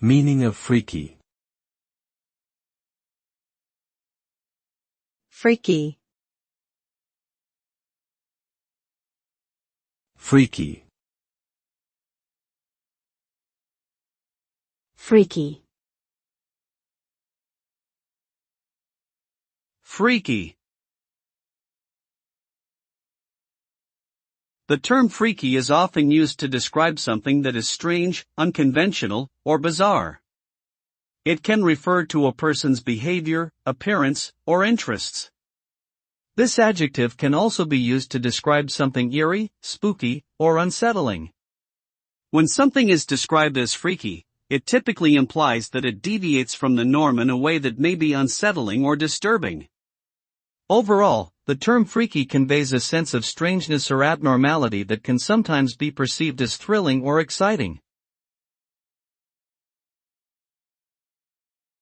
Meaning of freaky. Freaky. Freaky. Freaky. Freaky. The term freaky is often used to describe something that is strange, unconventional, or bizarre. It can refer to a person's behavior, appearance, or interests. This adjective can also be used to describe something eerie, spooky, or unsettling. When something is described as freaky, it typically implies that it deviates from the norm in a way that may be unsettling or disturbing. Overall, the term freaky conveys a sense of strangeness or abnormality that can sometimes be perceived as thrilling or exciting.